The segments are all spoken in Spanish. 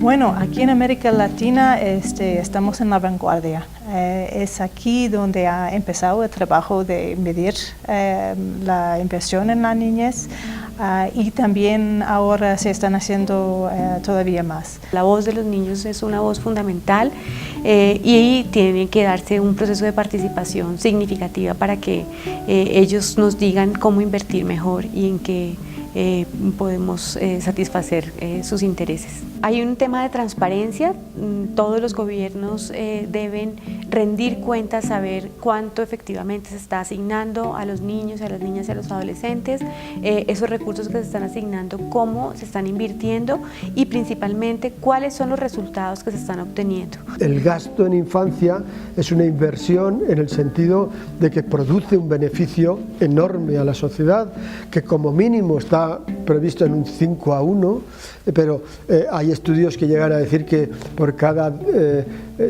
Bueno, aquí en América Latina estamos en la vanguardia. Es aquí donde ha empezado el trabajo de medir la inversión en la niñez y también ahora se están haciendo todavía más. La voz de los niños es una voz fundamental y tiene que darse un proceso de participación significativa para que ellos nos digan cómo invertir mejor y en qué podemos satisfacer sus intereses. Hay un tema de transparencia, todos los gobiernos deben rendir cuentas, saber cuánto efectivamente se está asignando a los niños, a las niñas y a los adolescentes, esos recursos que se están asignando, cómo se están invirtiendo y principalmente cuáles son los resultados que se están obteniendo. El gasto en infancia es una inversión en el sentido de que produce un beneficio enorme a la sociedad, que como mínimo está previsto en un 5:1, pero hay estudios que llegan a decir que por cada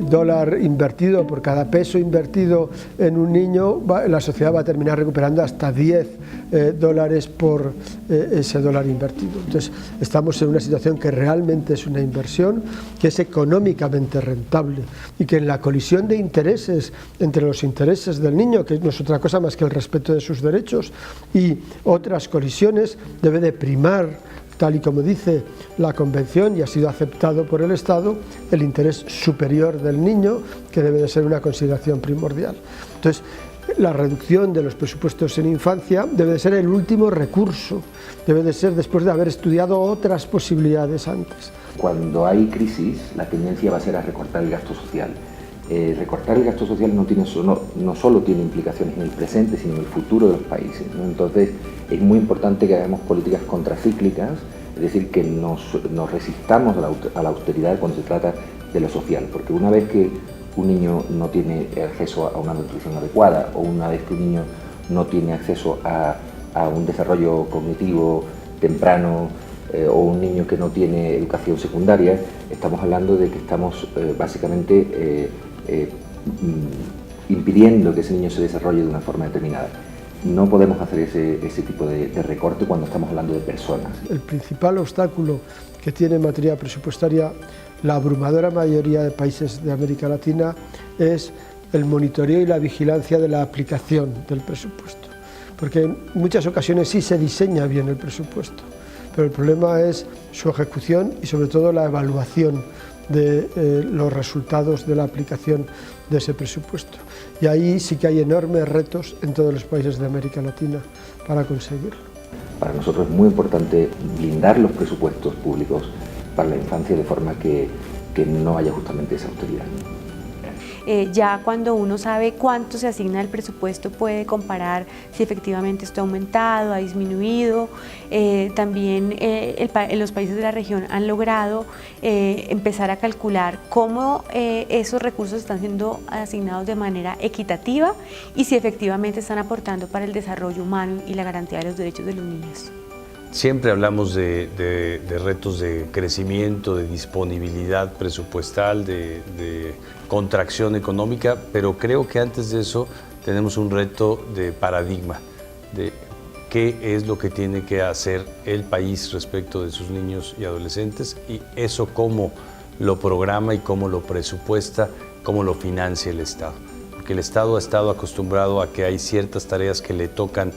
dólar invertido, por cada peso invertido en un niño, la sociedad va a terminar recuperando hasta 10 dólares por ese dólar invertido. Entonces estamos en una situación que realmente es una inversión, que es económicamente rentable y que en la colisión de intereses entre los intereses del niño, que no es otra cosa más que el respeto de sus derechos, y otras colisiones, debe de primar, tal y como dice la Convención y ha sido aceptado por el Estado, el interés superior del niño, que debe de ser una consideración primordial. Entonces, la reducción de los presupuestos en infancia debe de ser el último recurso, debe de ser después de haber estudiado otras posibilidades antes. Cuando hay crisis, la tendencia va a ser a recortar el gasto social. Recortar el gasto social no solo tiene implicaciones en el presente, sino en el futuro de los países, ¿no? Entonces, es muy importante que hagamos políticas contracíclicas, es decir, que nos resistamos a la austeridad cuando se trata de lo social, porque una vez que un niño no tiene acceso a una nutrición adecuada, o una vez que un niño no tiene acceso a un desarrollo cognitivo temprano, o un niño que no tiene educación secundaria, estamos hablando de que estamos básicamente impidiendo que ese niño se desarrolle de una forma determinada. No podemos hacer ese tipo de recorte cuando estamos hablando de personas. El principal obstáculo que tiene en materia presupuestaria la abrumadora mayoría de países de América Latina es el monitoreo y la vigilancia de la aplicación del presupuesto. Porque en muchas ocasiones sí se diseña bien el presupuesto, pero el problema es su ejecución y sobre todo la evaluación de los resultados de la aplicación de ese presupuesto. Y ahí sí que hay enormes retos en todos los países de América Latina para conseguirlo. Para nosotros es muy importante blindar los presupuestos públicos para la infancia de forma que no haya justamente esa austeridad. Ya cuando uno sabe cuánto se asigna al presupuesto puede comparar si efectivamente esto ha aumentado, ha disminuido. También en los países de la región han logrado empezar a calcular cómo esos recursos están siendo asignados de manera equitativa y si efectivamente están aportando para el desarrollo humano y la garantía de los derechos de los niños. Siempre hablamos de retos de crecimiento, de disponibilidad presupuestal, de contracción económica, pero creo que antes de eso tenemos un reto de paradigma, de qué es lo que tiene que hacer el país respecto de sus niños y adolescentes y eso cómo lo programa y cómo lo presupuesta, cómo lo financia el Estado. Porque el Estado ha estado acostumbrado a que hay ciertas tareas que le tocan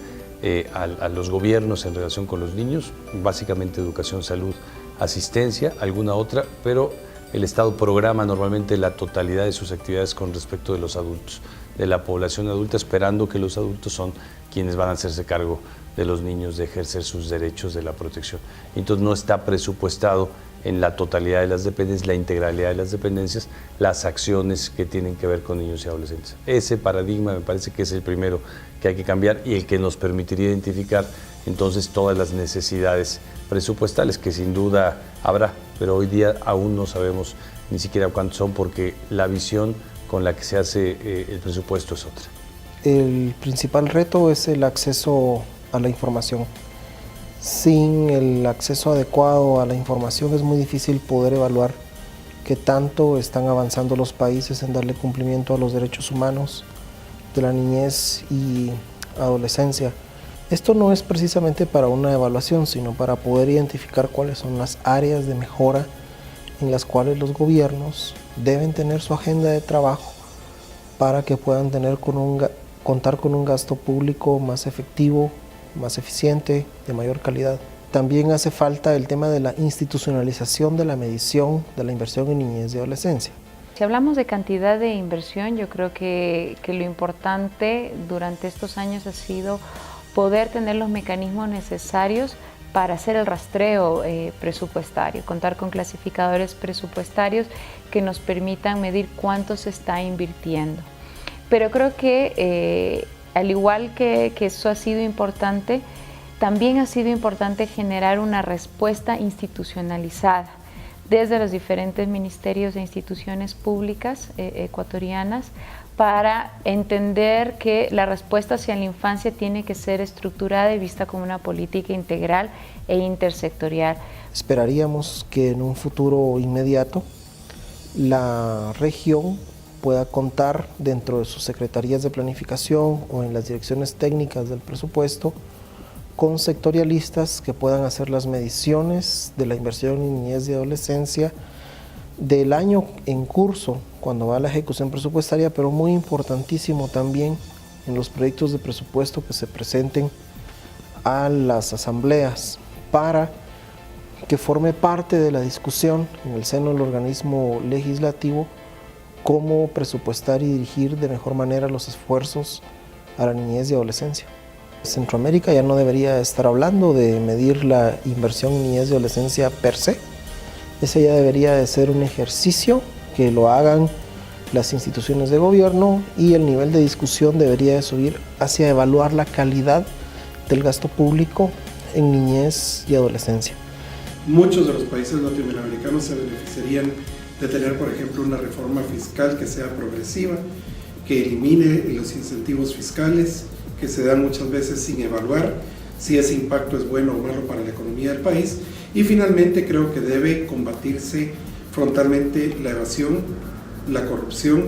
a los gobiernos en relación con los niños, básicamente educación, salud, asistencia, alguna otra, pero el Estado programa normalmente la totalidad de sus actividades con respecto de los adultos, de la población adulta, esperando que los adultos son quienes van a hacerse cargo de los niños, de ejercer sus derechos de la protección. Entonces no está presupuestado en la totalidad de las dependencias, la integralidad de las dependencias, las acciones que tienen que ver con niños y adolescentes. Ese paradigma me parece que es el primero que hay que cambiar y el que nos permitiría identificar entonces todas las necesidades presupuestales que sin duda habrá, pero hoy día aún no sabemos ni siquiera cuántos son porque la visión con la que se hace el presupuesto es otra. El principal reto es el acceso a la información. Sin el acceso adecuado a la información es muy difícil poder evaluar qué tanto están avanzando los países en darle cumplimiento a los derechos humanos de la niñez y adolescencia. Esto no es precisamente para una evaluación, sino para poder identificar cuáles son las áreas de mejora en las cuales los gobiernos deben tener su agenda de trabajo para que puedan contar con un gasto público más efectivo, más eficiente, de mayor calidad. También hace falta el tema de la institucionalización de la medición de la inversión en niñez y adolescencia. Si hablamos de cantidad de inversión, yo creo que lo importante durante estos años ha sido poder tener los mecanismos necesarios para hacer el rastreo presupuestario, contar con clasificadores presupuestarios que nos permitan medir cuánto se está invirtiendo. Pero creo que al igual que eso ha sido importante, también ha sido importante generar una respuesta institucionalizada desde los diferentes ministerios e instituciones públicas ecuatorianas para entender que la respuesta hacia la infancia tiene que ser estructurada y vista como una política integral e intersectorial. Esperaríamos que en un futuro inmediato la región pueda contar dentro de sus secretarías de planificación o en las direcciones técnicas del presupuesto con sectorialistas que puedan hacer las mediciones de la inversión en niñez y adolescencia del año en curso, cuando va la ejecución presupuestaria, pero muy importantísimo también en los proyectos de presupuesto que se presenten a las asambleas para que forme parte de la discusión en el seno del organismo legislativo cómo presupuestar y dirigir de mejor manera los esfuerzos a la niñez y adolescencia. Centroamérica ya no debería estar hablando de medir la inversión en niñez y adolescencia per se. Ese ya debería de ser un ejercicio que lo hagan las instituciones de gobierno y el nivel de discusión debería de subir hacia evaluar la calidad del gasto público en niñez y adolescencia. Muchos de los países latinoamericanos se beneficiarían de tener, por ejemplo, una reforma fiscal que sea progresiva, que elimine los incentivos fiscales que se dan muchas veces sin evaluar si ese impacto es bueno o malo para la economía del país. Y finalmente creo que debe combatirse frontalmente la evasión, la corrupción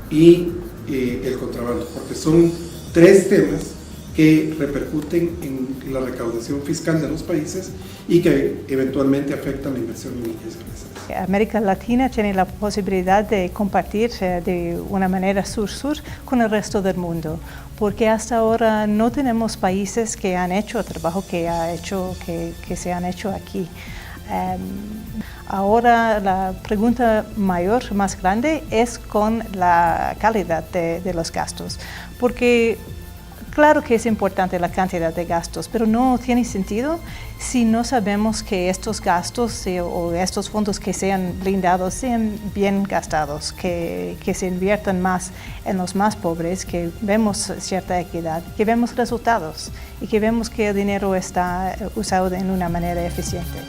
y el contrabando, porque son tres temas que repercuten en la recaudación fiscal de los países y que eventualmente afectan la inversión en niñez y adolescencia. América Latina tiene la posibilidad de compartir de una manera sur-sur con el resto del mundo, porque hasta ahora no tenemos países que han hecho el trabajo que se han hecho aquí. Ahora la pregunta mayor, más grande, es con la calidad de los gastos, porque claro que es importante la cantidad de gastos, pero no tiene sentido si no sabemos que estos gastos o estos fondos que sean blindados sean bien gastados, que se inviertan más en los más pobres, que vemos cierta equidad, que vemos resultados y que vemos que el dinero está usado de una manera eficiente.